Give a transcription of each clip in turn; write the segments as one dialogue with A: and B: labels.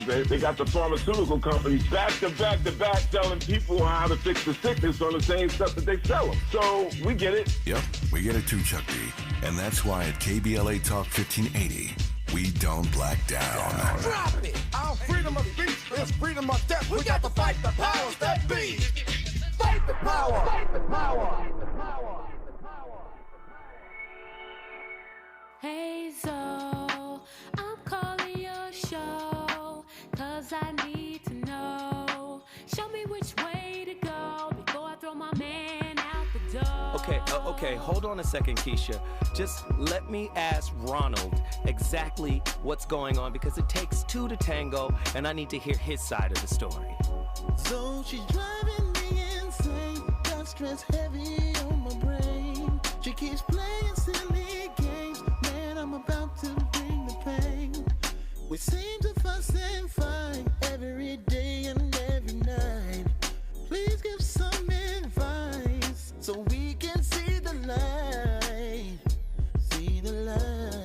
A: They got the pharmaceutical companies back to back to back telling people how to fix the sickness on the same stuff that they sell them. So we get it.
B: Yep, we get it too, Chuck D. And that's why at KBLA Talk 1580, we don't black down.
C: Drop it! Our freedom of speech is freedom of death. We got to fight the powers that be. Fight the power! Fight the power!
D: Hey Zoe, I'm calling your show, 'cause I need to know. Show me which way to go before I throw my man out the door.
E: Okay, hold on a second, Keisha. Just let me ask Ronald exactly what's going on, because it takes two to tango, and I need to hear his side of the story.
F: So she's driving me insane, got stress heavy on my brain. She keeps playing silly games, man, I'm about to bring the pain. We seem to fuss and fight every day and every night. Please give some advice so we can see the light. See the light.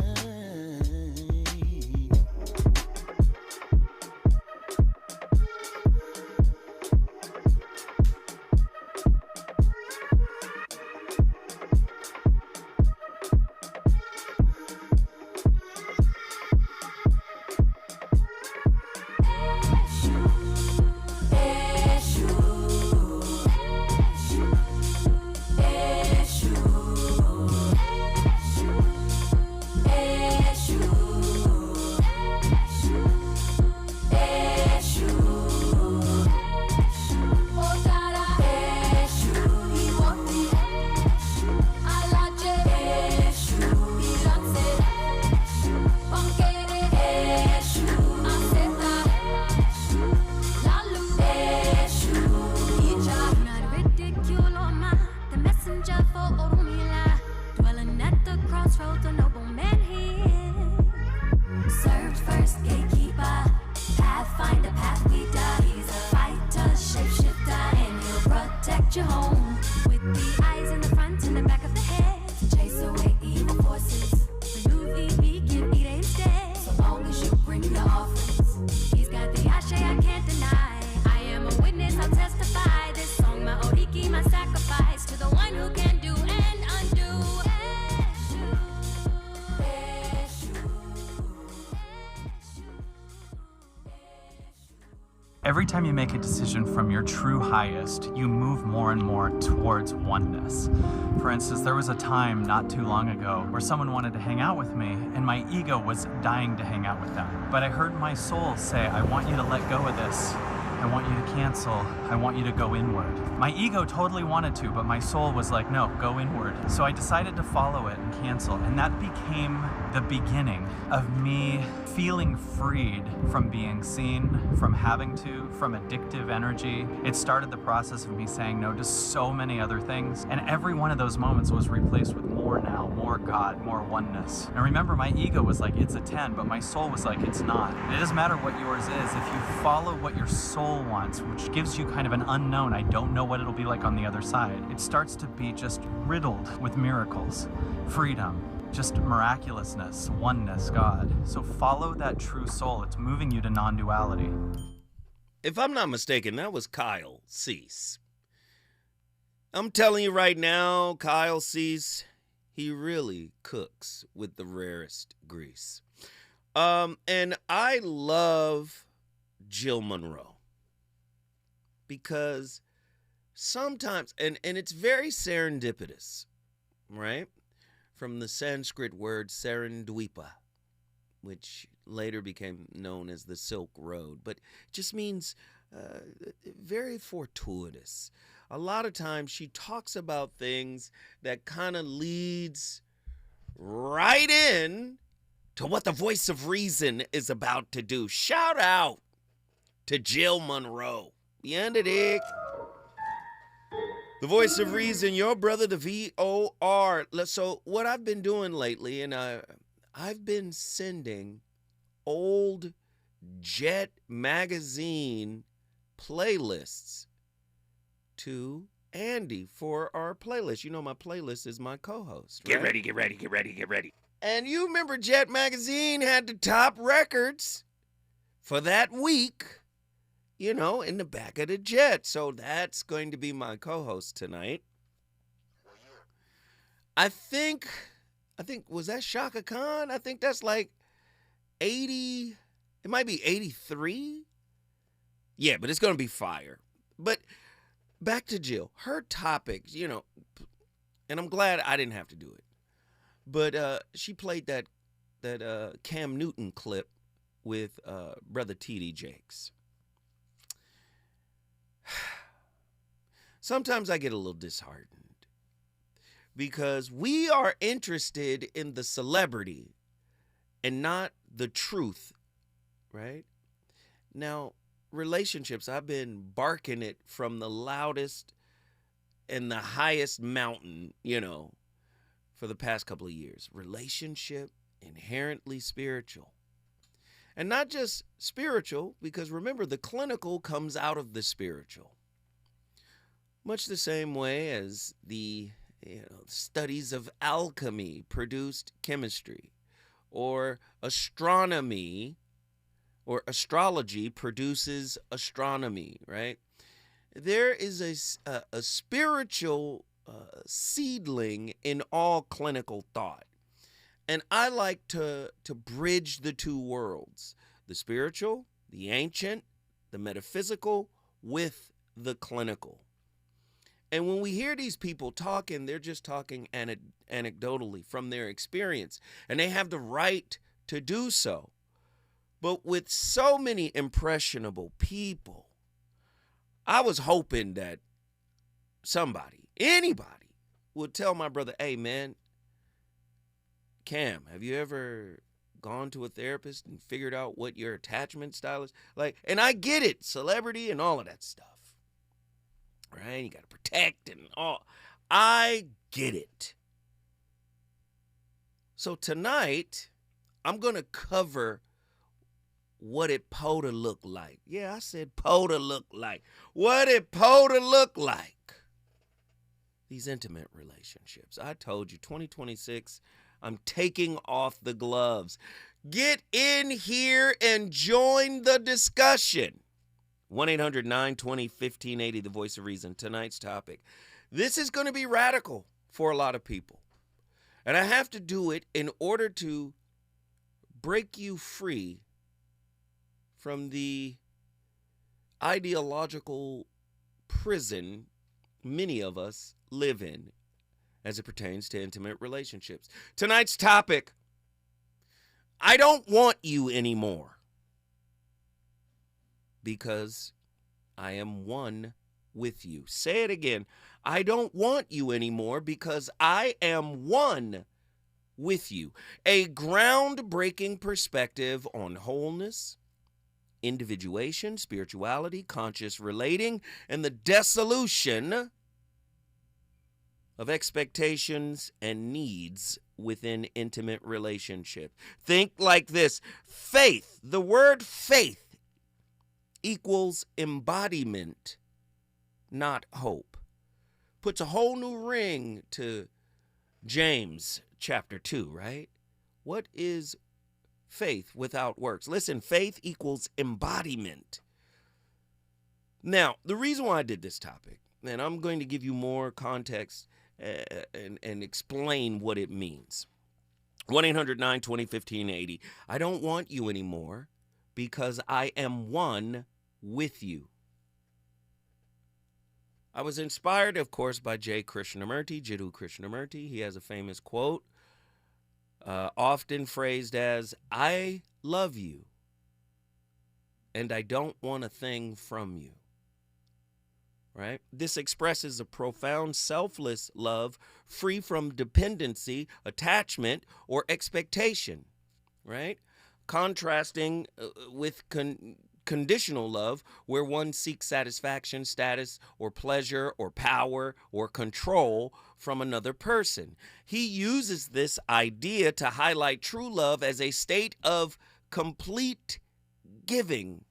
G: Every time you make a decision from your true highest, you move more and more towards oneness. For instance, there was a time not too long ago where someone wanted to hang out with me, and my ego was dying to hang out with them. But I heard my soul say, I want you to let go of this. I want you to cancel. I want you to go inward. My ego totally wanted to, but my soul was like, no, go inward. So I decided to follow it and cancel. And that became the beginning of me feeling freed from being seen, from having to, from addictive energy. It started the process of me saying no to so many other things. And every one of those moments was replaced with more now, more God, more oneness. And remember, my ego was like, it's a 10, but my soul was like, it's not. And it doesn't matter what yours is. If you follow what your soul wants, which gives you kind of an unknown, I don't know what it'll be like on the other side, it starts to be just riddled with miracles, freedom, just miraculousness, oneness, God. So follow that true soul. It's moving you to non-duality.
E: If I'm not mistaken, that was Kyle Cease. I'm telling you right now, Kyle Cease, he really cooks with the rarest grease. And I love Jill Monroe. Because sometimes, and it's very serendipitous, right? From the Sanskrit word serendwipa, which later became known as the Silk Road, but it just means very fortuitous. A lot of times she talks about things that kind of leads right in to what the voice of reason is about to do. Shout out to Jill Monroe. Bien Dick. The voice of reason, your brother, the VOR. So what I've been doing lately, and I've been sending old Jet magazine playlists to Andy for our playlist. You know my playlist is my co-host, right? Get ready. And you remember Jet magazine had the top records for that week, you know, in the back of the jet. So that's going to be my co-host tonight. I think, was that Shaka Khan? I think that's like 80, it might be 83. Yeah, but it's going to be fire. But back to Jill. Her topics, you know, and I'm glad I didn't have to do it. But she played that Cam Newton clip with Brother T.D. Jakes. Sometimes I get a little disheartened because we are interested in the celebrity and not the truth, right? Now, relationships, I've been barking it from the loudest and the highest mountain, you know, for the past couple of years. Relationship, inherently spiritual. And not just spiritual, because remember, the clinical comes out of the spiritual. Much the same way as the studies of alchemy produced chemistry, or astronomy or astrology produces astronomy, right? There is a spiritual seedling in all clinical thought. And I like to bridge the two worlds, the spiritual, the ancient, the metaphysical, with the clinical. And when we hear these people talking, they're just talking anecdotally from their experience. And they have the right to do so. But with so many impressionable people, I was hoping that somebody, anybody, would tell my brother, hey, man, Cam, have you ever gone to a therapist and figured out what your attachment style is? Like, and I get it, celebrity and all of that stuff. Right? You got to protect and all. I get it. So tonight, I'm going to cover what it po to look like. Yeah, I said po to look like. What it po to look like. These intimate relationships. I told you, 2026, I'm taking off the gloves. Get in here and join the discussion. 1-800-920-1580, the voice of reason. Tonight's topic. This is going to be radical for a lot of people. And I have to do it in order to break you free from the ideological prison many of us live in as it pertains to intimate relationships. Tonight's topic, I don't want you anymore. Because I am one with you. Say it again. I don't want you anymore because I am one with you. A groundbreaking perspective on wholeness, individuation, spirituality, conscious relating, and the dissolution of expectations and needs within intimate relationship. Think like this. Faith, the word faith, equals embodiment, not hope. Puts a whole new ring to James chapter 2, right? What is faith without works? Listen, faith equals embodiment. Now, the reason why I did this topic, and I'm going to give you more context and explain what it means. 1-800-920-1580. I don't want you anymore because I am one with you. I was inspired, of course, by Jiddu Krishnamurti. He has a famous quote, often phrased as, I love you, and I don't want a thing from you. Right? This expresses a profound selfless love, free from dependency, attachment, or expectation. Right? Contrasting with conditional love, where one seeks satisfaction, status, or pleasure, or power, or control from another person. He uses this idea to highlight true love as a state of complete giving.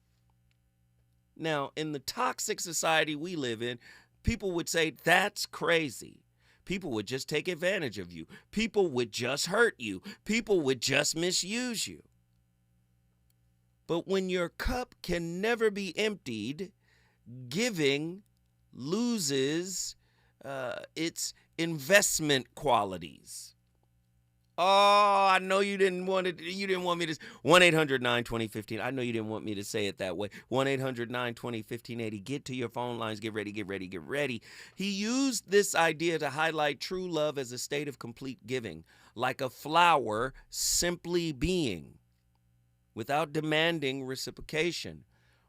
E: Now, in the toxic society we live in, people would say, that's crazy. People would just take advantage of you. People would just hurt you. People would just misuse you. But when your cup can never be emptied, giving loses its investment qualities. Oh, I know you didn't want it. You didn't want me to. 1-800-920-15. I know you didn't want me to say it that way. 1-800-920-1580. Get to your phone lines. Get ready, get ready, get ready. He used this idea to highlight true love as a state of complete giving, like a flower simply being, without demanding reciprocation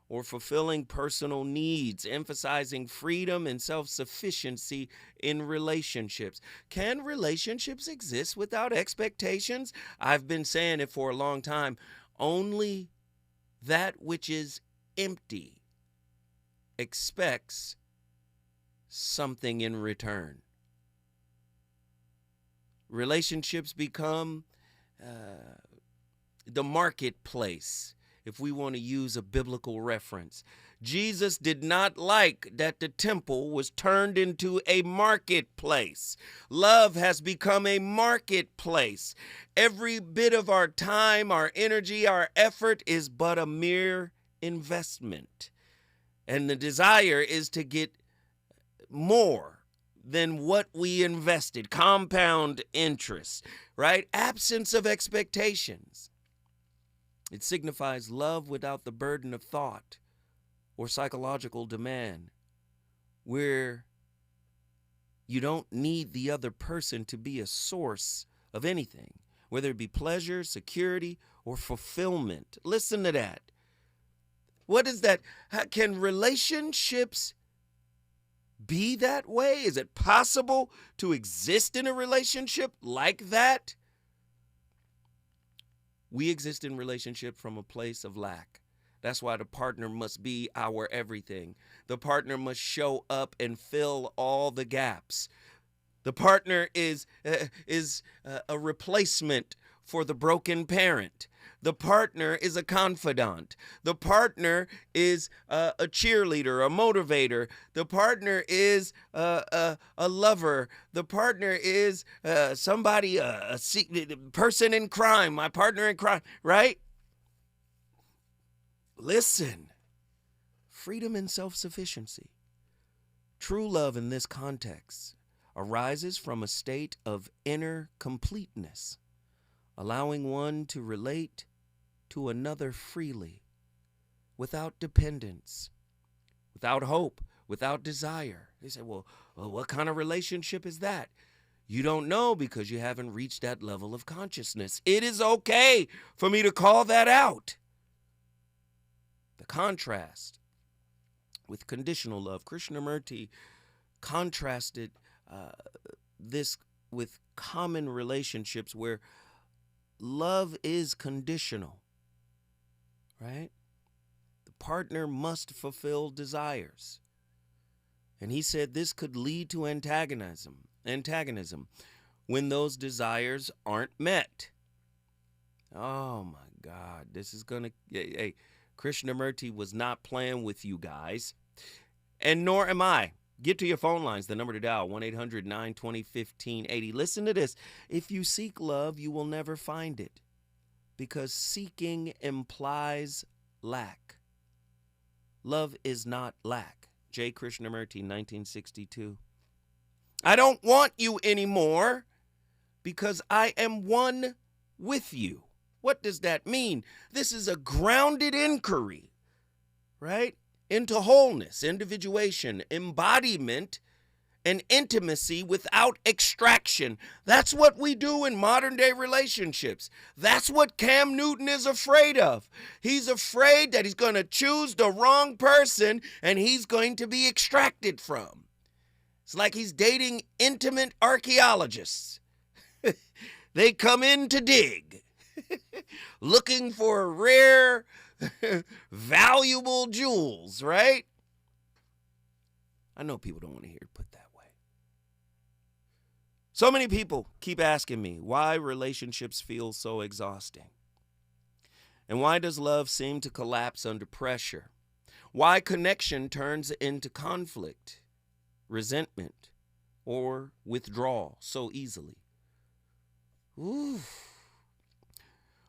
E: or fulfilling personal needs, emphasizing freedom and self-sufficiency in relationships. Can relationships exist without expectations? I've been saying it for a long time. Only that which is empty expects something in return. Relationships become the marketplace, if we want to use a biblical reference. Jesus did not like that the temple was turned into a marketplace. Love has become a marketplace. Every bit of our time, our energy, our effort is but a mere investment. And the desire is to get more than what we invested. Compound interest, right? Absence of expectations. It signifies love without the burden of thought or psychological demand, where you don't need the other person to be a source of anything, whether it be pleasure, security, or fulfillment. Listen to that. What is that? Can relationships be that way? Is it possible to exist in a relationship like that? We exist in relationship from a place of lack. That's why the partner must be our everything. The partner must show up and fill all the gaps. The partner is a replacement for the broken parent. The partner is a confidant. The partner is a cheerleader, a motivator. The partner is a lover. The partner is somebody, a person in crime, my partner in crime, right? Listen, freedom and self-sufficiency. True love in this context arises from a state of inner completeness, allowing one to relate to another freely, without dependence, without hope, without desire. They say, well, what kind of relationship is that? You don't know because you haven't reached that level of consciousness. It is okay for me to call that out. The contrast with conditional love. Krishnamurti contrasted this with common relationships where love is conditional, right? The partner must fulfill desires. And he said this could lead to antagonism when those desires aren't met. Oh my God, this is gonna, hey, Krishnamurti was not playing with you guys, and nor am I. Get to your phone lines, the number to dial, 1-800-920-1580. Listen to this. If you seek love, you will never find it, because seeking implies lack. Love is not lack. J. Krishnamurti, 1962. I don't want you anymore because I am one with you. What does that mean? This is a grounded inquiry, right? Into wholeness, individuation, embodiment, and intimacy without extraction. That's what we do in modern day relationships. That's what Cam Newton is afraid of. He's afraid that he's going to choose the wrong person and he's going to be extracted from. It's like he's dating intimate archaeologists. They come in to dig, looking for rare, valuable jewels, right? I know people don't want to hear it put that way. So many people keep asking me why relationships feel so exhausting. And why does love seem to collapse under pressure? Why connection turns into conflict, resentment, or withdrawal so easily. Ooh.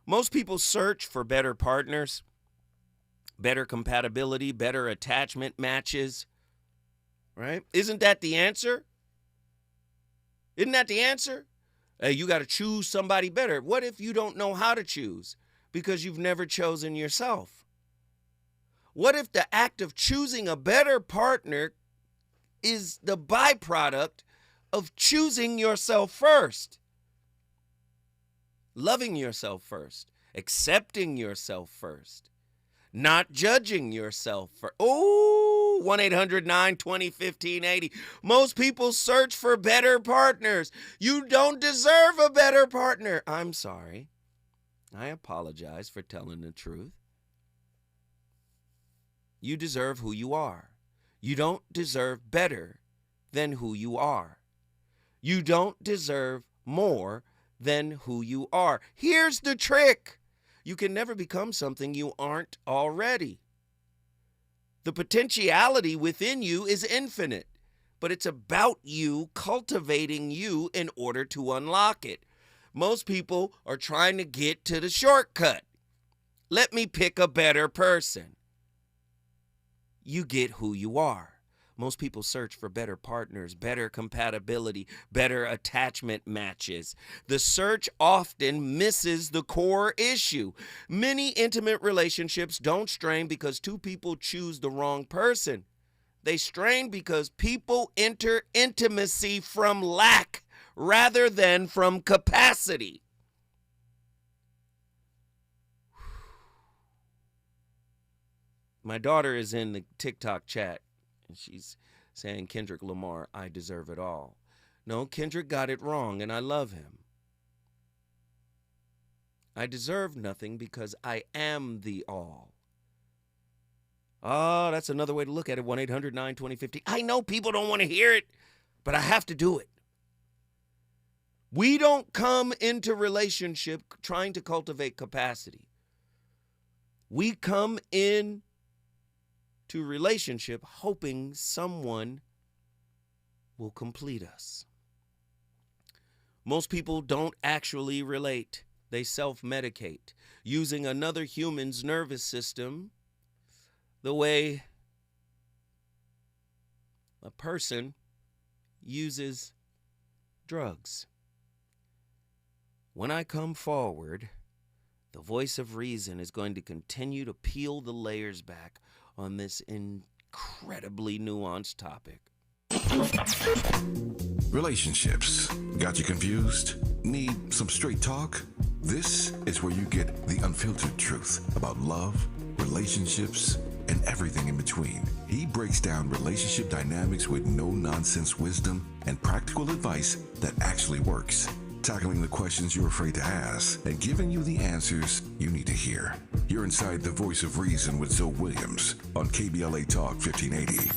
E: Most people search for better partners, better compatibility, better attachment matches, right? Isn't that the answer? Isn't that the answer? Hey, you got to choose somebody better. What if you don't know how to choose because you've never chosen yourself? What if the act of choosing a better partner is the byproduct of choosing yourself first? Loving yourself first, accepting yourself first, not judging yourself first. Oh, 1-800-920-1580. Most people search for better partners. You don't deserve a better partner. I'm sorry. I apologize for telling the truth. You deserve who you are. You don't deserve better than who you are. You don't deserve more than who you are. Here's the trick. You can never become something you aren't already. The potentiality within you is infinite, but it's about you cultivating you in order to unlock it. Most people are trying to get to the shortcut. Let me pick a better person. You get who you are. Most people search for better partners, better compatibility, better attachment matches. The search often misses the core issue. Many intimate relationships don't strain because two people choose the wrong person. They strain because people enter intimacy from lack rather than from capacity. My daughter is in the TikTok chat, and she's saying, Kendrick Lamar, I deserve it all. No, Kendrick got it wrong, and I love him. I deserve nothing because I am the all. Oh, that's another way to look at it, 1-800-920-50. I know people don't want to hear it, but I have to do it. We don't come into relationship trying to cultivate capacity. We come in to relationship hoping someone will complete us. Most people don't actually relate. They self-medicate using another human's nervous system the way a person uses drugs. When I come forward, the voice of reason is going to continue to peel the layers back on this incredibly nuanced topic.
B: Relationships. Got you confused? Need some straight talk? This is where you get the unfiltered truth about love, relationships, and everything in between. He breaks down relationship dynamics with no-nonsense wisdom and practical advice that actually works. Tackling the questions you're afraid to ask and giving you the answers you need to hear. You're inside the voice of reason with Zoe Williams on KBLA Talk 1580.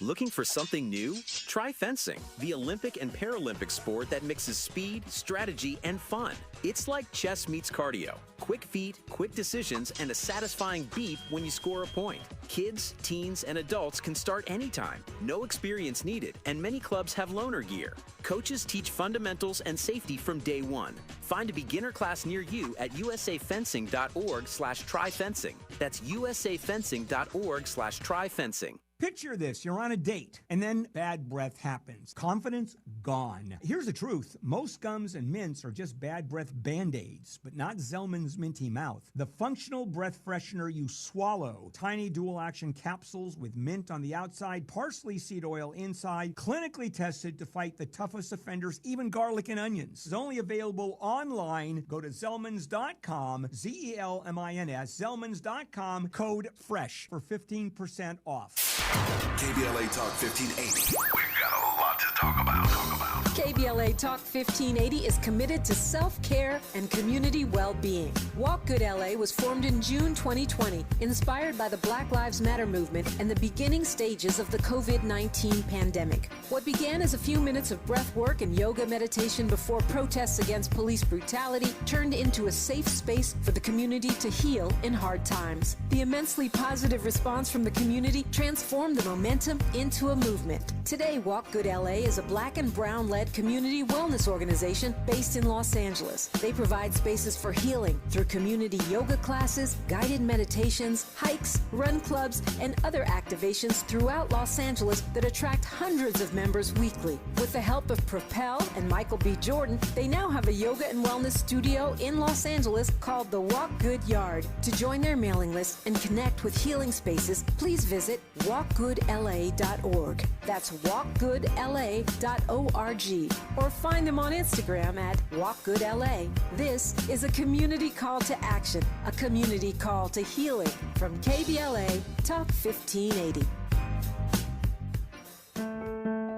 H: Looking for something new? Try fencing, the Olympic and Paralympic sport that mixes speed, strategy, and fun. It's like chess meets cardio. Quick feet, quick decisions, and a satisfying beat when you score a point. Kids, teens, and adults can start anytime. No experience needed, and many clubs have loaner gear. Coaches teach fundamentals and safety from day one. Find a beginner class near you at usafencing.org/tryfencing. That's usafencing.org/tryfencing.
I: Picture this, you're on a date, and then bad breath happens. Confidence gone. Here's the truth. Most gums and mints are just bad breath Band-Aids, but not Zellman's Minty Mouth. The functional breath freshener you swallow. Tiny dual-action capsules with mint on the outside, parsley seed oil inside, clinically tested to fight the toughest offenders, even garlic and onions. It's only available online. Go to Zellmans.com, Z-E-L-M-I-N-S, Zellmans.com, code FRESH for 15% off.
B: KBLA Talk 1580. We've got a lot to talk about.
J: KBLA Talk 1580 is committed to self-care and community well-being. Walk Good LA was formed in June 2020, inspired by the Black Lives Matter movement and the beginning stages of the COVID-19 pandemic. What began as a few minutes of breath work and yoga meditation before protests against police brutality turned into a safe space for the community to heal in hard times. The immensely positive response from the community transformed the momentum into a movement. Today, Walk Good LA is a black and brown-led community wellness organization based in Los Angeles. They provide spaces for healing through community yoga classes, guided meditations, hikes, run clubs, and other activations throughout Los Angeles that attract hundreds of members weekly. With the help of Propel and Michael B. Jordan, they now have a yoga and wellness studio in Los Angeles called the Walk Good Yard. To join their mailing list and connect with healing spaces, please visit walkgoodla.org. That's walkgoodla.org. Or find them on Instagram at walkgoodla. This is a community call to action, a community call to healing from KBLA Talk 1580.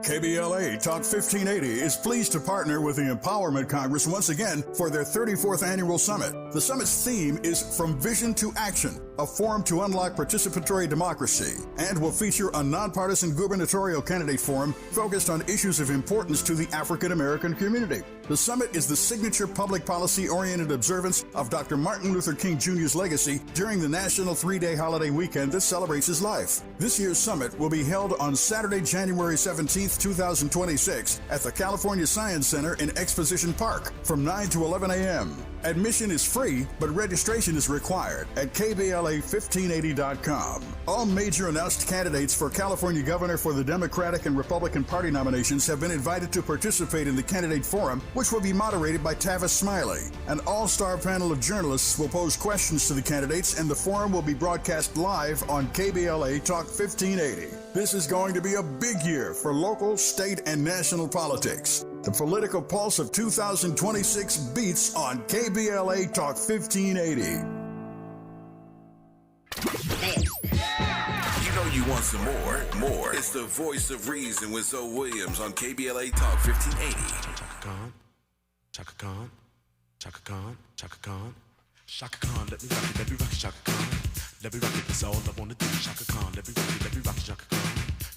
K: KBLA Talk 1580 is pleased to partner with the Empowerment Congress once again for their 34th annual summit. The summit's theme is From Vision to Action, a forum to unlock participatory democracy, and will feature a nonpartisan gubernatorial candidate forum focused on issues of importance to the African American community. The summit is the signature public policy-oriented observance of Dr. Martin Luther King Jr.'s legacy during the national 3-day holiday weekend that celebrates his life. This year's summit will be held on Saturday, January 17th, 2026 at the California Science Center in Exposition Park from 9 to 11 a.m. Admission is free, but registration is required at KBLA1580.com. All major announced candidates for California governor for the Democratic and Republican Party nominations have been invited to participate in the candidate forum, which will be moderated by Tavis Smiley. An all-star panel of journalists will pose questions to the candidates, and the forum will be broadcast live on KBLA Talk 1580. This is going to be a big year for local, state, and national politics. The political pulse of 2026 beats on KBLA Talk 1580.
B: You know you want some more. It's the voice of reason with Zoe Williams on KBLA Talk 1580.
L: Chaka Khan, Chaka Khan, Chaka Khan, Chaka Khan, let me rock it, Chaka Khan. Let me rock it, that's all I wanna do, Chaka Khan. Let me rock it, Chaka Khan.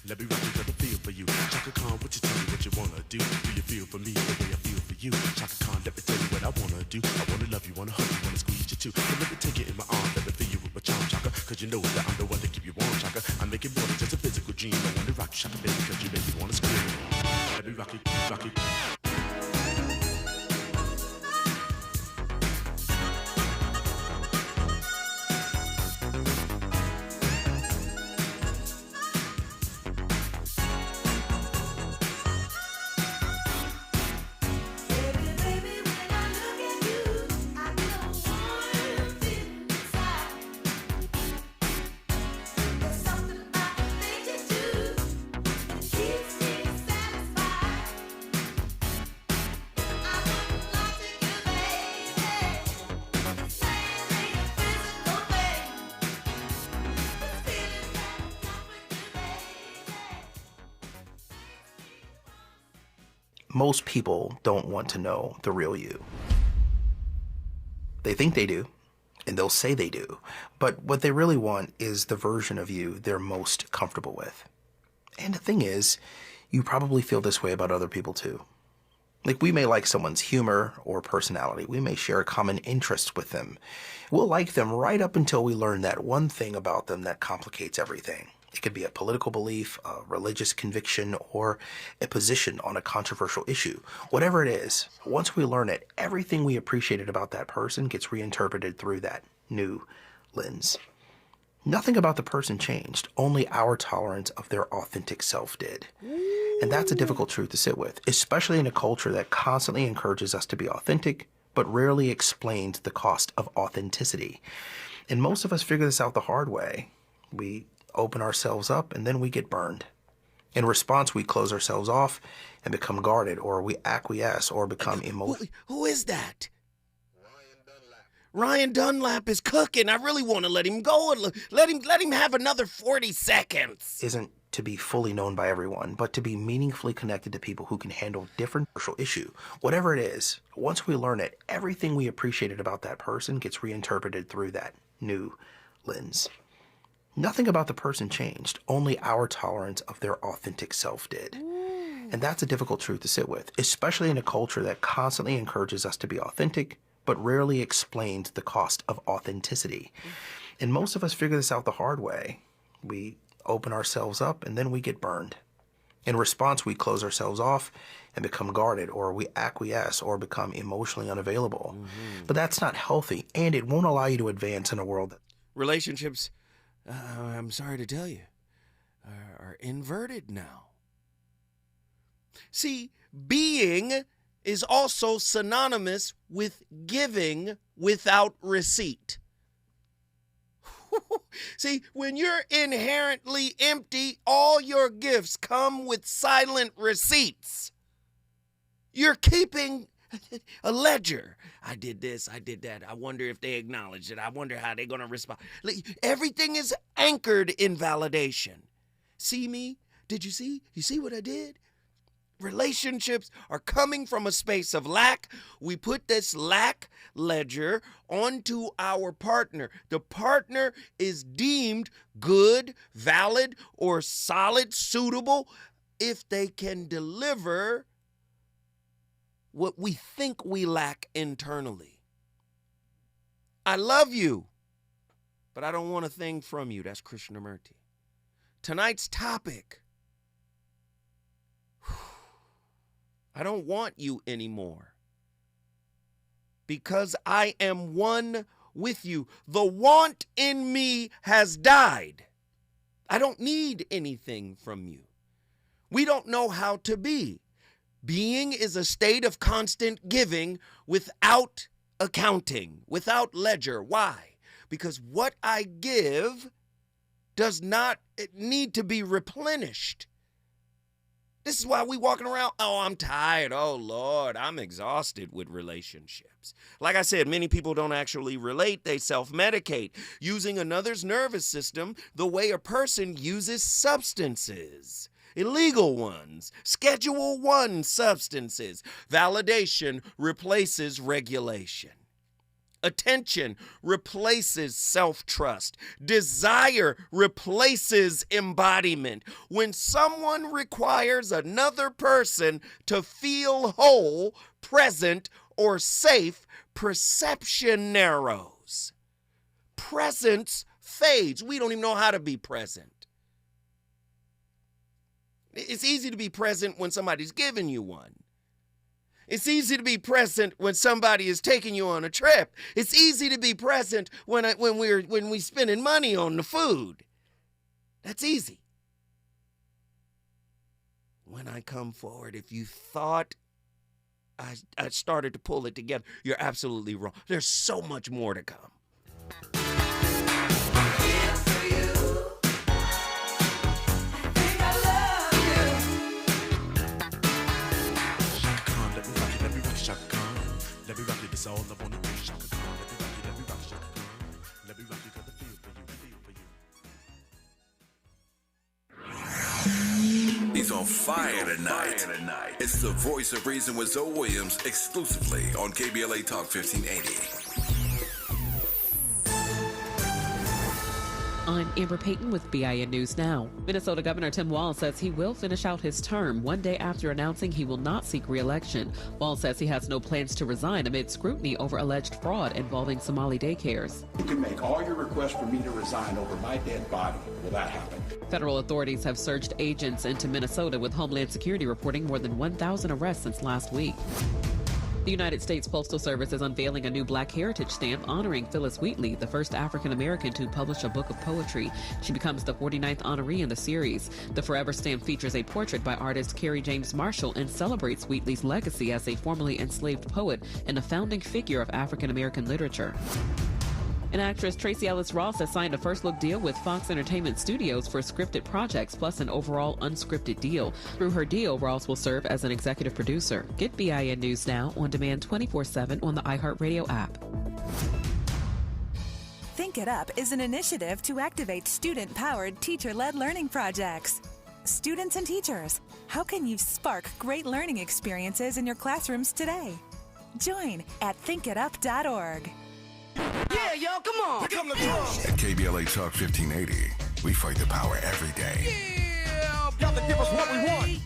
L: Let me rock it, let me feel for you, Chaka Khan. What you tell me what you wanna do? Do you feel for me the way I feel for you, Chaka Khan? Let me tell you what I wanna do. I wanna love you, wanna hug you, wanna squeeze you too. And let me take you in my arms, let me feel you with my charm, Chaka. Cause you know that I'm the one to keep you warm, Chaka. I'm making more than just a physical dream. I wanna rock you, Chaka, baby, cause you make me wanna scream. Let me rock it, rock it.
M: Most people don't want to know the real you. They think they do, and they'll say they do, but what they really want is the version of you they're most comfortable with. And the thing is, you probably feel this way about other people too. Like, we may like someone's humor or personality. We may share a common interest with them. We'll like them right up until we learn that one thing about them that complicates everything. It could be a political belief, a religious conviction, or a position on a controversial issue. Whatever it is, once we learn it, everything we appreciated about that person gets reinterpreted through that new lens. Nothing about the person changed, only our tolerance of their authentic self did. And that's a difficult truth to sit with, especially in a culture that constantly encourages us to be authentic, but rarely explains the cost of authenticity. And most of us figure this out the hard way. We open ourselves up and then we get burned. In response, we close ourselves off and become guarded, or we acquiesce or become emotional.
E: Who is that? Ryan Dunlap is cooking. I really want to let him go and let him have another 40 seconds.
M: Isn't to be fully known by everyone, but to be meaningfully connected to people who can handle different social issue. Whatever it is, once we learn it, everything we appreciated about that person gets reinterpreted through that new lens. Nothing about the person changed, only our tolerance of their authentic self did. And that's a difficult truth to sit with, especially in a culture that constantly encourages us to be authentic, but rarely explains the cost of authenticity. And most of us figure this out the hard way. We open ourselves up and then we get burned. In response, we close ourselves off and become guarded, or we acquiesce or become emotionally unavailable. But that's not healthy, and it won't allow you to advance in a world that...
E: Relationships, I'm sorry to tell you, are inverted now. See, being is also synonymous with giving without receipt. See, when you're inherently empty, all your gifts come with silent receipts. You're keeping a ledger. I did this, I did that. I wonder if they acknowledge it. I wonder how they're going to respond. Everything is anchored in validation. See me? Did you see? You see what I did? Relationships are coming from a space of lack. We put this lack ledger onto our partner. The partner is deemed good, valid, or solid, suitable if they can deliver what we think we lack internally. I love you, but I don't want a thing from you. That's Krishnamurti. Tonight's topic: I don't want you anymore because I am one with you. The want in me has died. I don't need anything from you. We don't know how to be. Being is a state of constant giving without accounting, without ledger. Why? Because what I give does not need to be replenished. This is why we walking around, oh, I'm tired. Oh, Lord, I'm exhausted with relationships. Like I said, many people don't actually relate. They self-medicate, using another's nervous system the way a person uses substances. Illegal ones, Schedule I substances. Validation replaces regulation. Attention replaces self-trust. Desire replaces embodiment. When someone requires another person to feel whole, present, or safe, perception narrows. Presence fades. We don't even know how to be present. It's easy to be present when somebody's giving you one. It's easy to be present when somebody is taking you on a trip. It's easy to be present when we spending money on the food. That's easy. When I come forward, if you thought I started to pull it together, you're absolutely wrong. There's so much more to come.
L: Let me rock it, it's all I wanna do. Shaka Khan, let me rock it, Shaka Khan. Let me rock it, 'cause I feel for you.
B: He's on fire tonight. It's the voice of reason with Zoe Williams, exclusively on KBLA Talk 1580.
N: I'm Amber Payton with BIN News Now. Minnesota Governor Tim Walz says he will finish out his term one day after announcing he will not seek re-election. Walz says he has no plans to resign amid scrutiny over alleged fraud involving Somali daycares.
O: You can make all your requests for me to resign over my dead body. Will that happen?
N: Federal authorities have surged agents into Minnesota, with Homeland Security reporting more than 1,000 arrests since last week. The United States Postal Service is unveiling a new Black Heritage stamp honoring Phyllis Wheatley, the first African-American to publish a book of poetry. She becomes the 49th honoree in the series. The Forever stamp features a portrait by artist Kerry James Marshall and celebrates Wheatley's legacy as a formerly enslaved poet and a founding figure of African-American literature. And actress Tracee Ellis Ross has signed a first-look deal with Fox Entertainment Studios for scripted projects plus an overall unscripted deal. Through her deal, Ross will serve as an executive producer. Get BIN News Now on demand 24/7 on the iHeartRadio app.
P: Think It Up is an initiative to activate student-powered, teacher-led learning projects. Students and teachers, how can you spark great learning experiences in your classrooms today? Join at thinkitup.org.
C: Yeah, y'all, come on. Here come the drums.
B: At KBLA Talk 1580, we fight the power every day.
C: Yeah, y'all to give us what we want.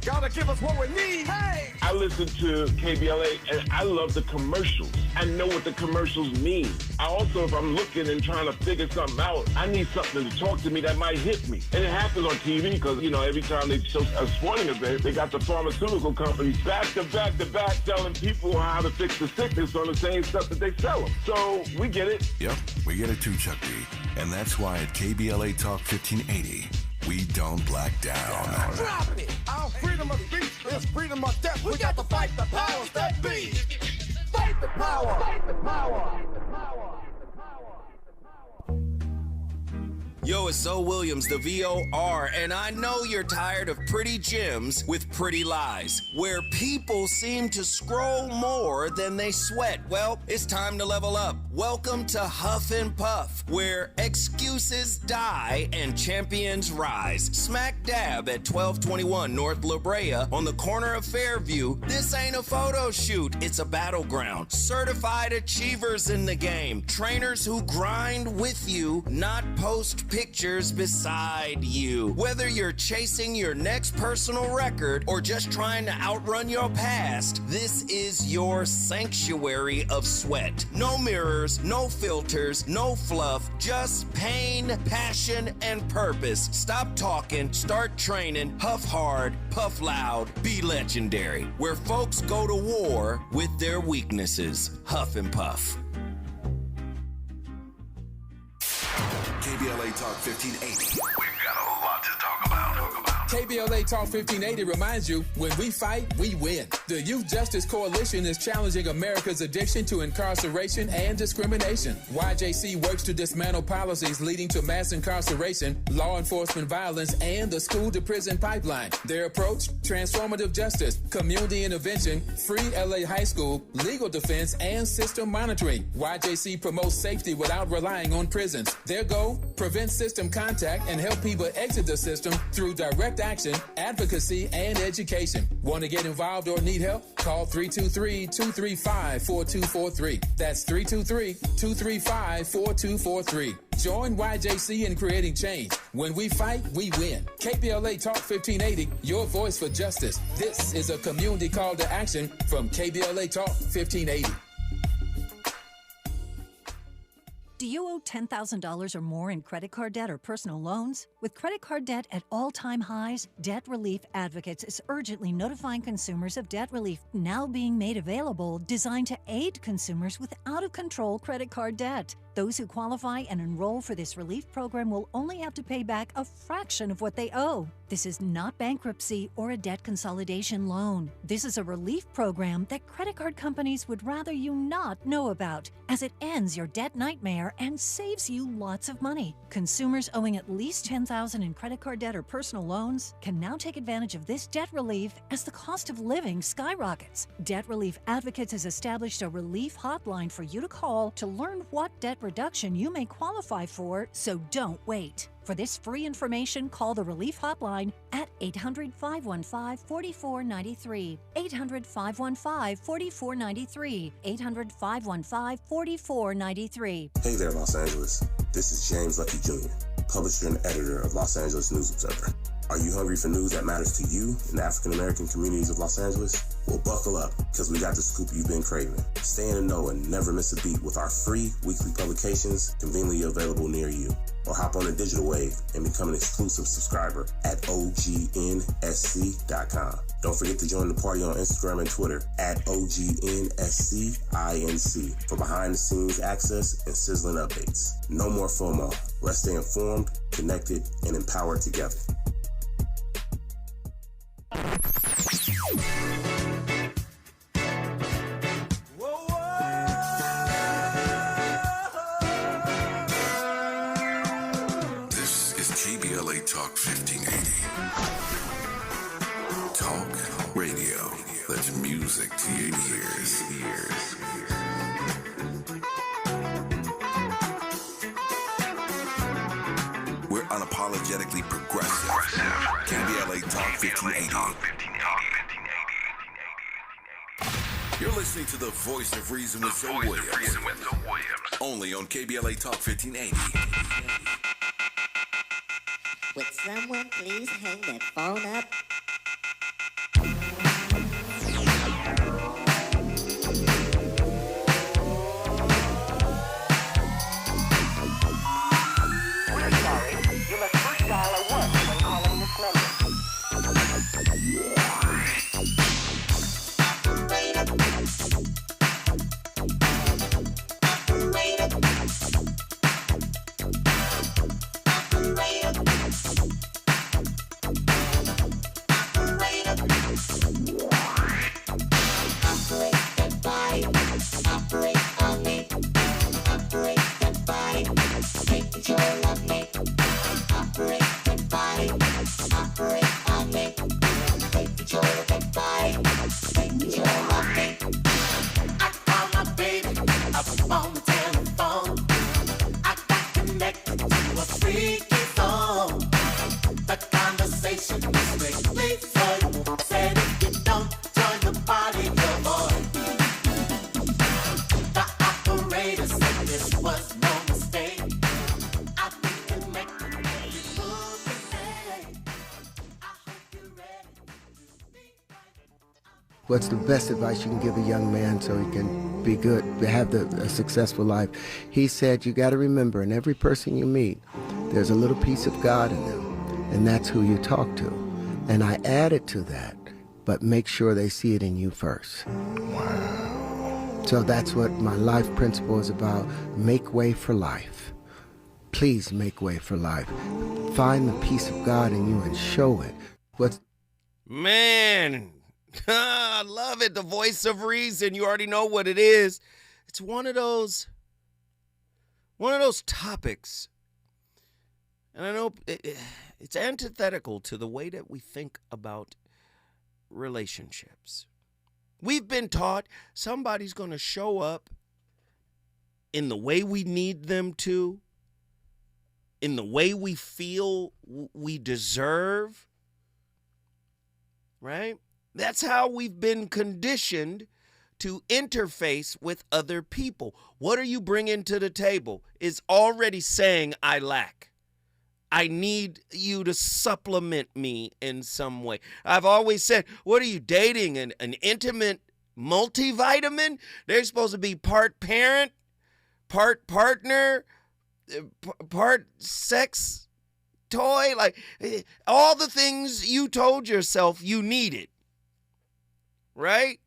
C: Gotta give us what we need. Hey!
A: I listen to KBLA and I love the commercials. I know what the commercials mean. I also, if I'm looking and trying to figure something out, I need something to talk to me that might hit me. And it happens on TV because, you know, every time they show a sporting event, they got the pharmaceutical companies back to back to back telling people how to fix the sickness on the same stuff that they sell them. So we get it.
B: Yep, we get it too, Chuck D. And that's why at KBLA Talk 1580, we don't black down.
C: Drop it! Our freedom of speech is freedom of death. We got to fight the powers that be. Fight the power! Fight the power!
E: Yo, it's Zoe Williams, the VOR, and I know you're tired of pretty gems with pretty lies, where people seem to scroll more than they sweat. Well, it's time to level up. Welcome to Huff and Puff, where excuses die and champions rise. Smack dab at 1221 North La Brea on the corner of Fairview. This ain't a photo shoot, it's a battleground. Certified achievers in the game. Trainers who grind with you, not post pictures beside you. Whether you're chasing your next personal record or just trying to outrun your past, this is your sanctuary of sweat. No mirrors, no filters, no fluff, just pain, passion, and purpose. Stop talking, start training, huff hard, puff loud, be legendary. Where folks go to war with their weaknesses. Huff and Puff.
B: KBLA Talk 1580. We've got a lot to talk about.
Q: KBLA Talk 1580 reminds you, when we fight, we win. The Youth Justice Coalition is challenging America's addiction to incarceration and discrimination. YJC works to dismantle policies leading to mass incarceration, law enforcement violence, and the school-to-prison pipeline. Their approach, transformative justice, community intervention, free LA high school, legal defense, and system monitoring. YJC promotes safety without relying on prisons. Their goal, prevent system contact and help people exit the system through direct action, advocacy, and education. Want to get involved or need help? Call 323-235-4243. That's 323-235-4243. Join YJC in creating change. When we fight, we win. KBLA Talk 1580, your voice for justice. This is a community call to action from KBLA Talk 1580.
R: Do you owe $10,000 or more in credit card debt or personal loans? With credit card debt at all-time highs, Debt Relief Advocates is urgently notifying consumers of debt relief now being made available, designed to aid consumers with out-of-control credit card debt. Those who qualify and enroll for this relief program will only have to pay back a fraction of what they owe. This is not bankruptcy or a debt consolidation loan. This is a relief program that credit card companies would rather you not know about, as it ends your debt nightmare and saves you lots of money. Consumers owing at least $10,000 in credit card debt or personal loans can now take advantage of this debt relief as the cost of living skyrockets. Debt Relief Advocates has established a relief hotline for you to call to learn what debt reduction you may qualify for, so don't wait. For this free information, call the Relief Hotline at 800-515-4493, 800-515-4493, 800-515-4493.
S: Hey there, Los Angeles. This is James Lucky Jr., publisher and editor of Los Angeles News Observer. Are you hungry for news that matters to you in the African-American communities of Los Angeles? Well, buckle up, because we got the scoop you've been craving. Stay in the know and never miss a beat with our free weekly publications conveniently available near you. Or hop on the digital wave and become an exclusive subscriber at OGNSC.com. Don't forget to join the party on Instagram and Twitter at OGNSCINC for behind-the-scenes access and sizzling updates. No more FOMO. Let's stay informed, connected, and empowered together.
B: This is KBLA Talk 1580. Talk radio. That's music to your ears. We're unapologetically progressive. KBLA Talk 1580. You're listening to the voice of reason with Zoe Williams. Only on KBLA Talk 1580.
T: Would someone please hang that phone up? What's the best advice you can give a young man so he can be good, have a successful life? He said, you got to remember, in every person you meet, there's a little piece of God in them, and that's who you talk to. And I added to that, but make sure they see it in you first. Wow. So that's what my life principle is about. Make way for life. Please make way for life. Find the piece of God in you and show it.
E: Man, I love it. The voice of reason. You already know what it is. It's one of those topics. And I know it's antithetical to the way that we think about relationships. We've been taught somebody's going to show up in the way we need them to, in the way we feel we deserve, right? That's how we've been conditioned to interface with other people. What are you bringing to the table is already saying I lack. I need you to supplement me in some way. I've always said, what are you dating? An intimate multivitamin? They're supposed to be part parent, part partner, part sex toy, like all the things you told yourself you needed, right?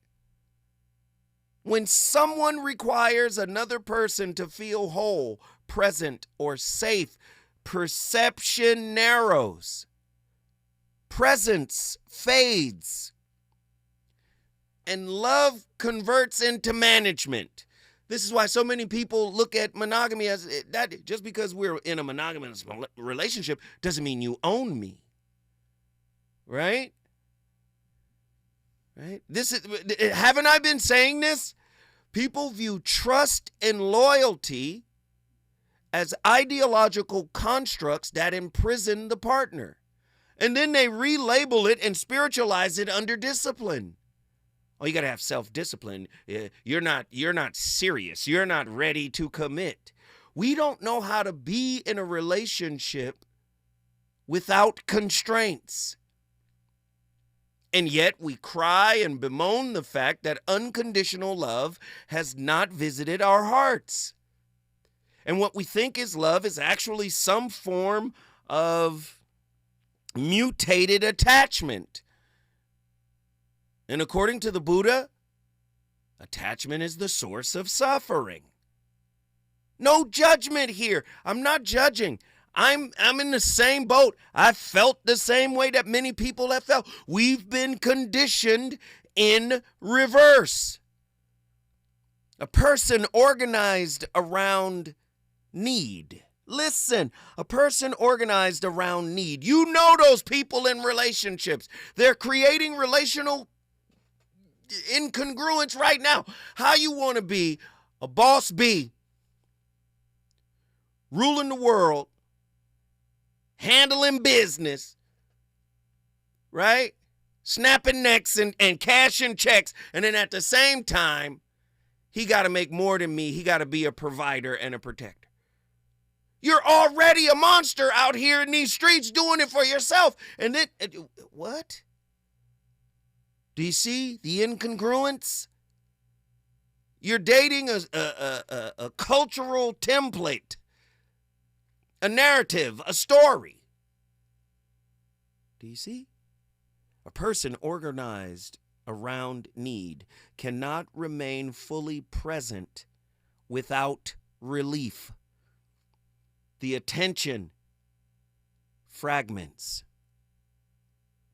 E: When someone requires another person to feel whole, present, or safe, perception narrows, presence fades, and love converts into management. This is why so many people look at monogamy as that. Just because we're in a monogamous relationship doesn't mean you own me. Right? Right? Haven't I been saying this? People view trust and loyalty as ideological constructs that imprison the partner. And then they relabel it and spiritualize it under discipline. Oh, you got to have self-discipline. You're not serious. You're not ready to commit. We don't know how to be in a relationship without constraints. And yet we cry and bemoan the fact that unconditional love has not visited our hearts. And what we think is love is actually some form of mutated attachment. And according to the Buddha, attachment is the source of suffering. No judgment here. I'm not judging. I'm in the same boat. I felt the same way that many people have felt. We've been conditioned in reverse. A person organized around need. Listen, a person organized around need. You know those people in relationships. They're creating relational incongruence right now. How you want to be a boss bee, ruling the world, handling business, right? Snapping necks and cashing checks. And then at the same time, he got to make more than me. He got to be a provider and a protector. You're already a monster out here in these streets doing it for yourself. And then, what? Do you see the incongruence? You're dating a cultural template, a narrative, a story. Do you see? A person organized around need cannot remain fully present without relief. The attention fragments.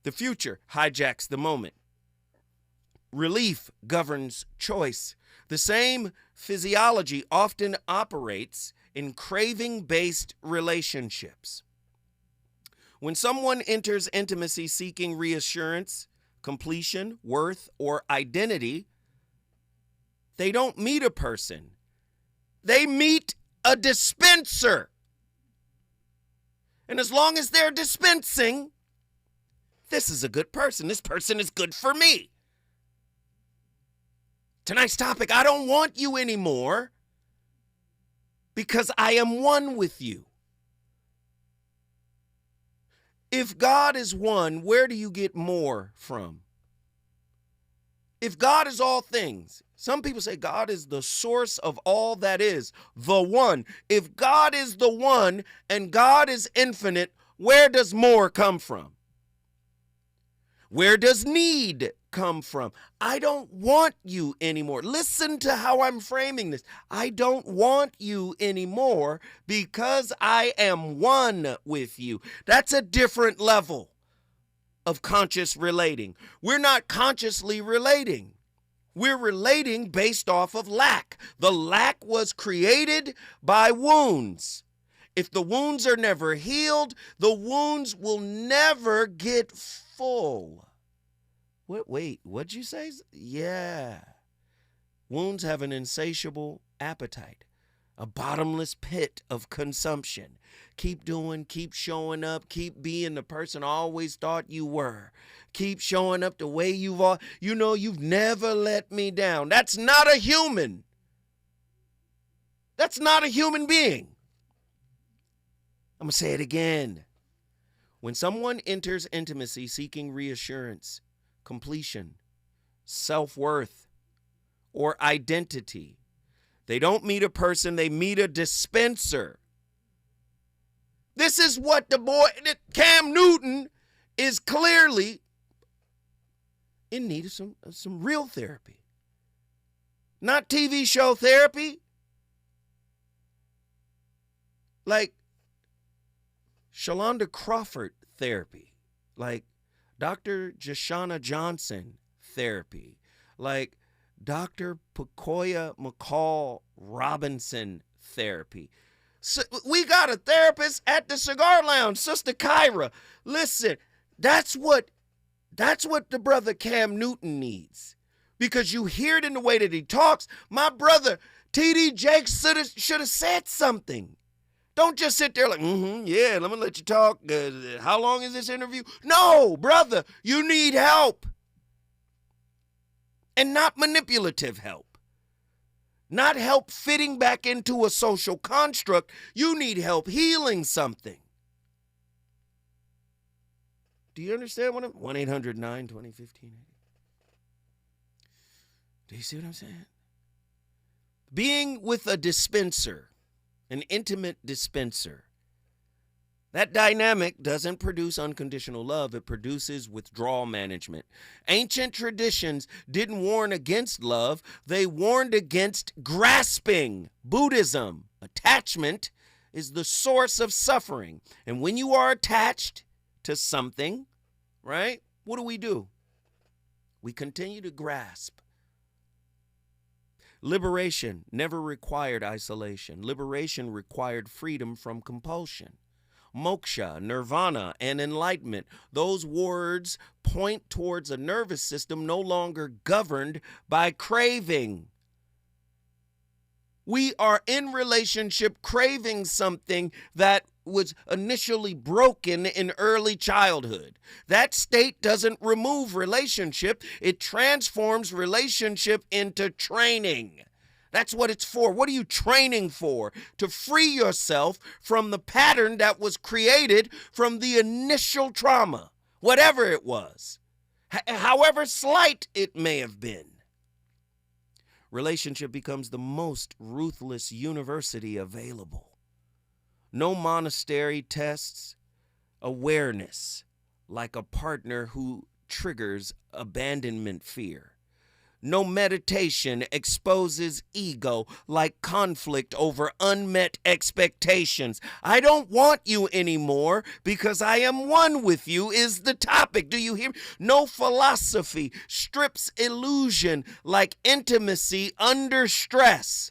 E: The future hijacks the moment. Relief governs choice. The same physiology often operates in craving-based relationships. When someone enters intimacy seeking reassurance, completion, worth, or identity, they don't meet a person. They meet a dispenser. And as long as they're dispensing, this is a good person. This person is good for me. Tonight's topic, I don't want you anymore because I am one with you. If God is one, where do you get more from? If God is all things, some people say God is the source of all that is, the one. If God is the one and God is infinite, where does more come from? Where does need come from? I don't want you anymore. Listen to how I'm framing this. I don't want you anymore because I am one with you. That's a different level of conscious relating. We're not consciously relating. We're relating based off of lack. The lack was created by wounds. If the wounds are never healed, the wounds will never get full. Wait, what'd you say? Yeah. Wounds have an insatiable appetite, a bottomless pit of consumption. Keep doing, keep showing up, keep being the person I always thought you were. Keep showing up the way you've never let me down. That's not a human. That's not a human being. I'm going to say it again. When someone enters intimacy seeking reassurance, completion, self-worth, or identity, they don't meet a person, they meet a dispenser. This is what Cam Newton is clearly in need of some real therapy. Not TV show therapy. Like Shalonda Crawford therapy. Like Dr. Jashana Johnson therapy. Like Dr. Pacoya McCall Robinson therapy. So we got a therapist at the Cigar Lounge, Sister Kyra. Listen, that's what the brother Cam Newton needs. Because you hear it in the way that he talks. My brother, T.D. Jakes should have said something. Don't just sit there like, yeah, let me let you talk. How long is this interview? No, brother, you need help. And not manipulative help. Not help fitting back into a social construct. You need help healing something. Do you understand what I'm 1-800-920-1580? Do you see what I'm saying? Being with a dispenser, an intimate dispenser, that dynamic doesn't produce unconditional love. It produces withdrawal management. Ancient traditions didn't warn against love. They warned against grasping. Buddhism, attachment, is the source of suffering. And when you are attached to something, right, what do? We continue to grasp. Liberation never required isolation. Liberation required freedom from compulsion. Moksha, nirvana, and enlightenment, those words point towards a nervous system no longer governed by craving. We are in relationship craving something that was initially broken in early childhood. That state doesn't remove relationship. It transforms relationship into training. That's what it's for. What are you training for? To free yourself from the pattern that was created from the initial trauma, whatever it was, however slight it may have been. Relationship becomes the most ruthless university available. No monastery tests awareness like a partner who triggers abandonment fear. No meditation exposes ego like conflict over unmet expectations. I don't want you anymore because I am one with you is the topic. Do you hear me? No philosophy strips illusion like intimacy under stress.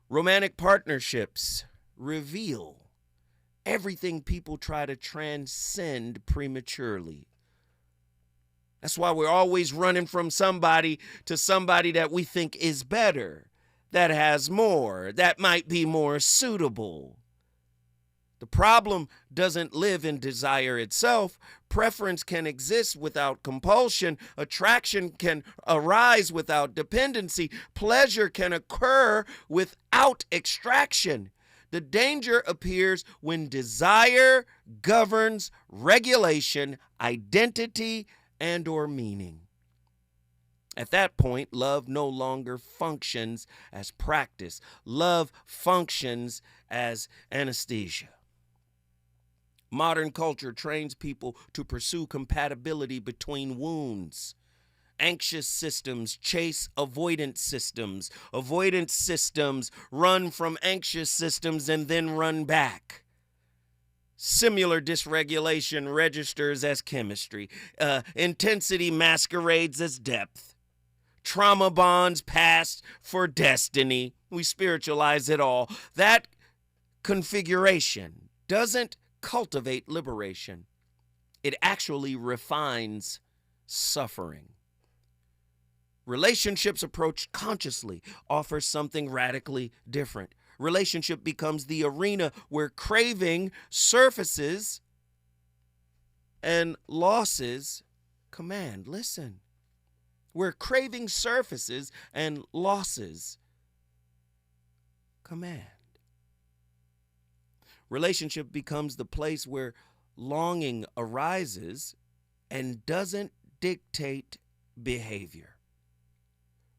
E: Romantic partnerships reveal everything people try to transcend prematurely. That's why we're always running from somebody to somebody that we think is better, that has more, that might be more suitable. The problem doesn't live in desire itself. Preference can exist without compulsion. Attraction can arise without dependency. Pleasure can occur without extraction. The danger appears when desire governs regulation, identity, and or meaning. At that point, love no longer functions as practice. Love functions as anesthesia. Modern culture trains people to pursue compatibility between wounds. Anxious systems chase avoidance systems. Avoidance systems run from anxious systems and then run back. Similar dysregulation registers as chemistry. Intensity masquerades as depth. Trauma bonds past for destiny. We spiritualize it all. That configuration doesn't cultivate liberation. It actually refines suffering. Relationships approached consciously offer something radically different. Relationship becomes the arena where craving surfaces and losses command. Listen. Where craving surfaces and losses command. Relationship becomes the place where longing arises and doesn't dictate behavior.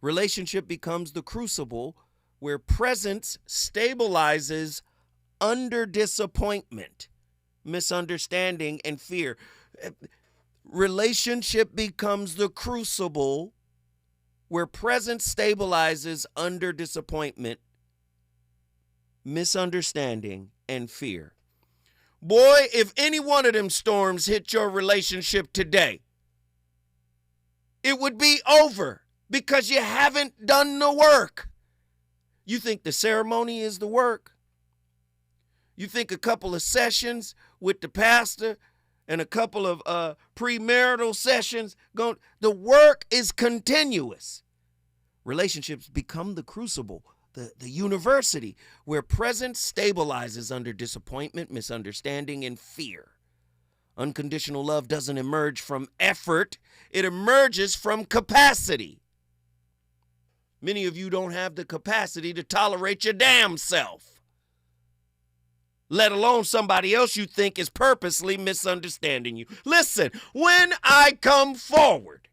E: Relationship becomes the crucible where presence stabilizes under disappointment, misunderstanding, and fear. Relationship becomes the crucible where presence stabilizes under disappointment, misunderstanding, and fear. Boy, if any one of them storms hit your relationship today, it would be over because you haven't done the work. You think the ceremony is the work? You think a couple of sessions with the pastor and a couple of premarital sessions, the work is continuous. Relationships become the crucible, the university where presence stabilizes under disappointment, misunderstanding, and fear. Unconditional love doesn't emerge from effort, it emerges from capacity. Many of you don't have the capacity to tolerate your damn self, let alone somebody else you think is purposely misunderstanding you. Listen, when I come forward,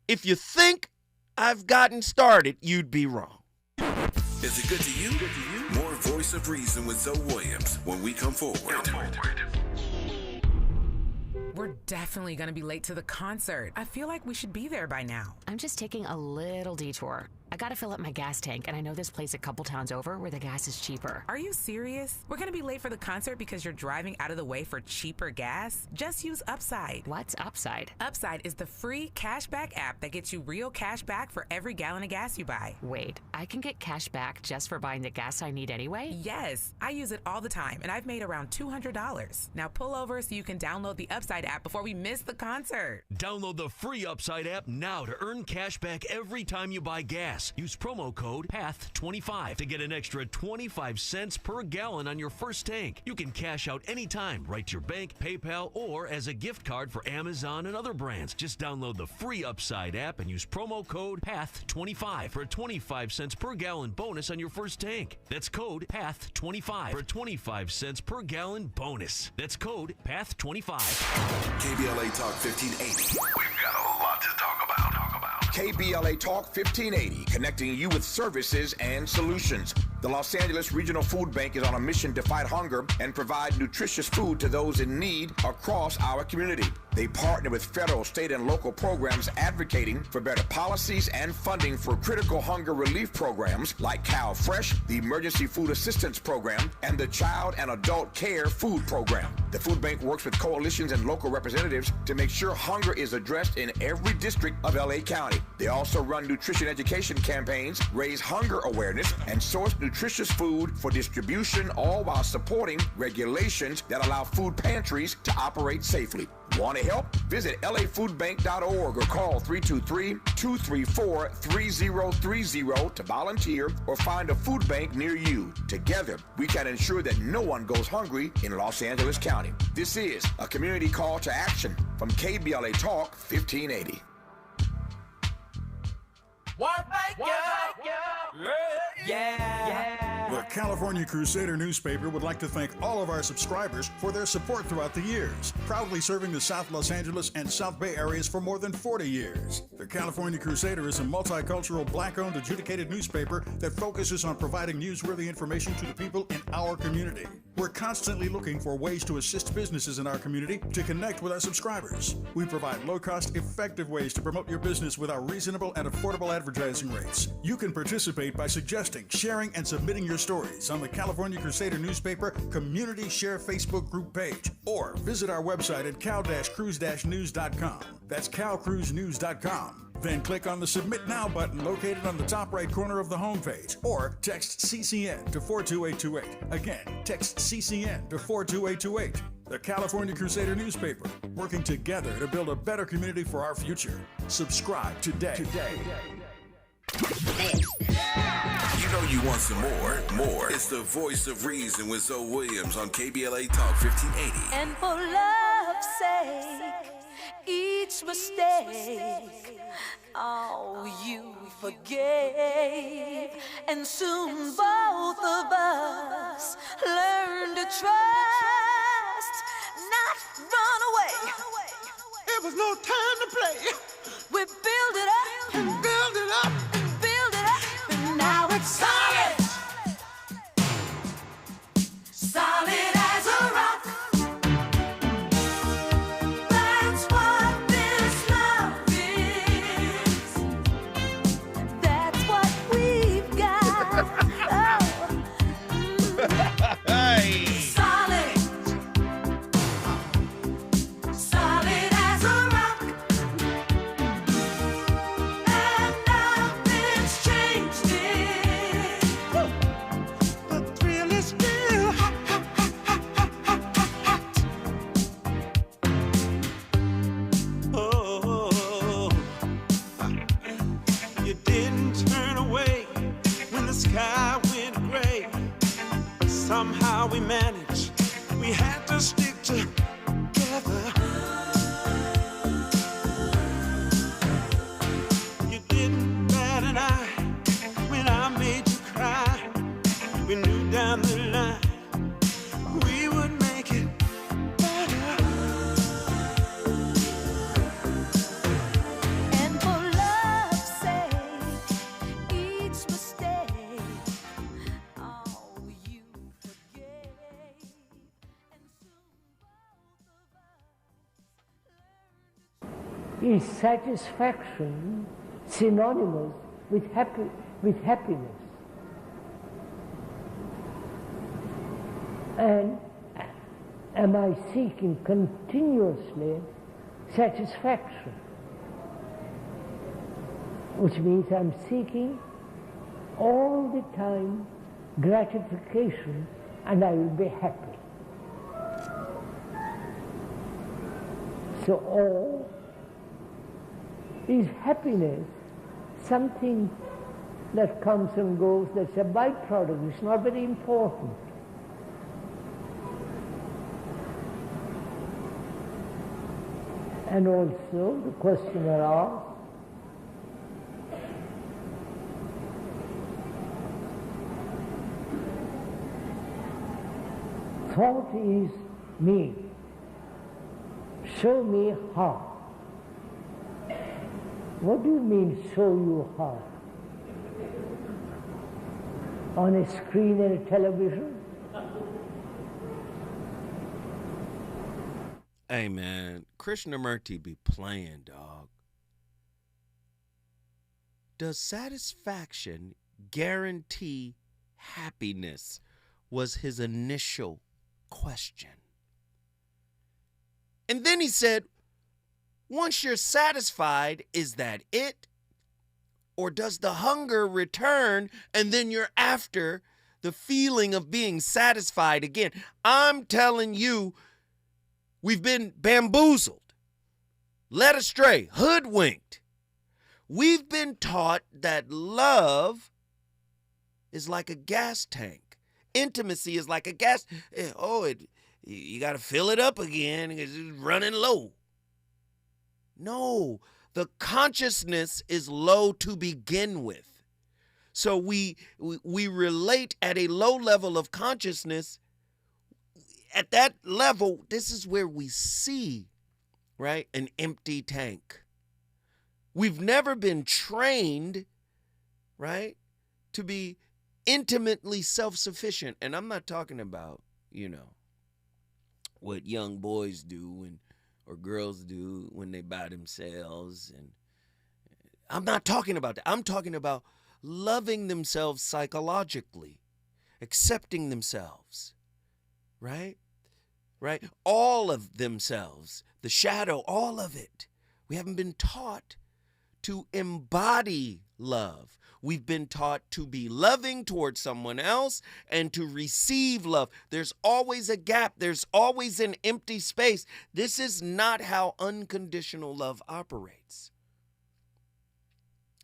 E: if you think I've gotten started, you'd be wrong.
B: Is it good to you? More Voice of Reason with Zoe Williams when we come forward.
U: We're definitely going to be late to the concert. I feel like we should be there by now.
V: I'm just taking a little detour. I gotta fill up my gas tank, and I know this place a couple towns over where the gas is cheaper.
U: Are you serious? We're gonna be late for the concert because you're driving out of the way for cheaper gas? Just use Upside.
V: What's Upside?
U: Upside is the free cashback app that gets you real cash back for every gallon of gas you buy.
V: Wait, I can get cash back just for buying the gas I need anyway?
U: Yes, I use it all the time, and I've made around $200. Now pull over so you can download the Upside app before we miss the concert.
W: Download the free Upside app now to earn cash back every time you buy gas. Use promo code PATH25 to get an extra 25 cents per gallon on your first tank. You can cash out anytime, right to your bank, PayPal, or as a gift card for Amazon and other brands. Just download the free Upside app and use promo code PATH25 for a 25 cents per gallon bonus on your first tank. That's code PATH25 for a 25 cents per gallon bonus. That's code PATH25.
B: KBLA Talk 1580.
C: We've got a lot to talk about. KBLA Talk 1580, connecting you with services and solutions. The Los Angeles Regional Food Bank is on a mission to fight hunger and provide nutritious food to those in need across our community. They partner with federal, state, and local programs advocating for better policies and funding for critical hunger relief programs like Cal Fresh, the Emergency Food Assistance Program, and the Child and Adult Care Food Program. The food bank works with coalitions and local representatives to make sure hunger is addressed in every district of LA County. They also run nutrition education campaigns, raise hunger awareness, and source nutritious food for distribution, all while supporting regulations that allow food pantries to operate safely. Want to help? Visit lafoodbank.org or call 323-234-3030 to volunteer or find a food bank near you. Together, we can ensure that no one goes hungry in Los Angeles County. This is a community call to action from KBLA Talk 1580. Yeah.
B: What
K: California Crusader newspaper would like to thank all of our subscribers for their support throughout the years, proudly serving the South Los Angeles and South Bay areas for more than 40 years. The California Crusader is a multicultural, black-owned, adjudicated newspaper that focuses on providing newsworthy information to the people in our community. We're constantly looking for ways to assist businesses in our community to connect with our subscribers. We provide low-cost, effective ways to promote your business with our reasonable and affordable advertising rates. You can participate by suggesting, sharing, and submitting your stories on the California Crusader newspaper Community Share Facebook group page, or visit our website at cal-cruise-news.com. That's calcruisenews.com. Then click on the Submit Now button located on the top right corner of the homepage, or text CCN to 42828. Again, text CCN to 42828. The California Crusader newspaper, working together to build a better community for our future. Subscribe today.
B: You know you want some more. It's the voice of reason with Zoe Williams on KBLA Talk 1580.
D: And for love's sake, each mistake, oh, you forgave. And soon both of us learn to trust, not run away. It was no time to play. We build it up and build it up and build it up, and now it's solid. Solid as a rock. That's what this love is. That's what we've got.
E: Hey.
D: Solid. Solid as a rock. And nothing's changed it. The thrill is still hot, hot, hot, hot, hot, hot.
F: Oh, you didn't turn away when the sky went gray. Somehow we managed. We had to stick together. You didn't bat an eye when I made you cry. We knew down the line we would make it better.
D: And for love's sake, each mistake, oh, you forgave.
G: Is satisfaction synonymous with happiness? And am I seeking continuously satisfaction? Which means I'm seeking all the time gratification and I will be happy. So all is happiness something that comes and goes, that's a byproduct, it's not very important. And also the questioner asks, thought is me. Show me how. What do you mean, show you how? On a screen and a television?
E: Hey man, Krishnamurti be playing, dog. Does satisfaction guarantee happiness? Was his initial question. And then he said, once you're satisfied, is that it? Or does the hunger return and then you're after the feeling of being satisfied again? I'm telling you, we've been bamboozled, led astray, hoodwinked. We've been taught that love is like a gas tank. Intimacy is like a gas. You got to fill it up again. It's running low. No, the consciousness is low to begin with. So we relate at a low level of consciousness. At that level, this is where we see, right, an empty tank. We've never been trained, right, to be intimately self-sufficient. And I'm not talking about, what young boys do or girls do when they by themselves. And I'm not talking about that. I'm talking about loving themselves psychologically, accepting themselves, right? Right? All of themselves, the shadow, all of it. We haven't been taught to embody love. We've been taught to be loving towards someone else and to receive love. There's always a gap. There's always an empty space. This is not how unconditional love operates.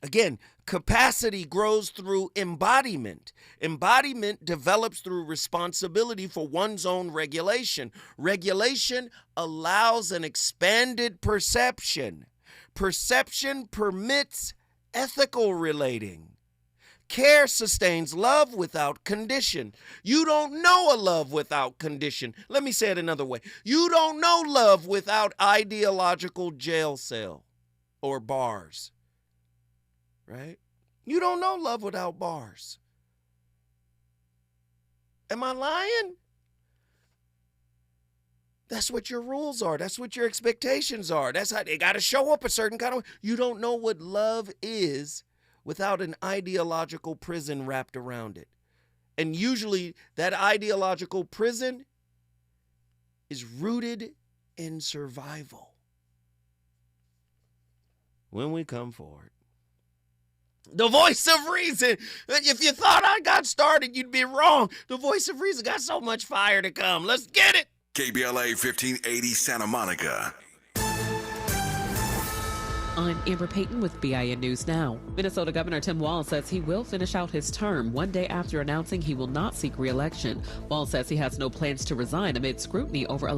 E: Again, capacity grows through embodiment. Embodiment develops through responsibility for one's own regulation. Regulation allows an expanded perception. Perception permits ethical relating. Care sustains love without condition. You don't know a love without condition. Let me say it another way. You don't know love without ideological jail cell or bars. Right? You don't know love without bars. Am I lying? That's what your rules are. That's what your expectations are. That's how they got to show up a certain kind of way. You don't know what love is without an ideological prison wrapped around it. And usually that ideological prison is rooted in survival. When we come forward, the voice of reason. If you thought I got started, you'd be wrong. The voice of reason got so much fire to come. Let's get it.
B: KBLA 1580 Santa Monica.
N: I'm Amber Payton with BIN News Now. Minnesota Governor Tim Walz says he will finish out his term one day after announcing he will not seek re-election. Walz says he has no plans to resign amid scrutiny over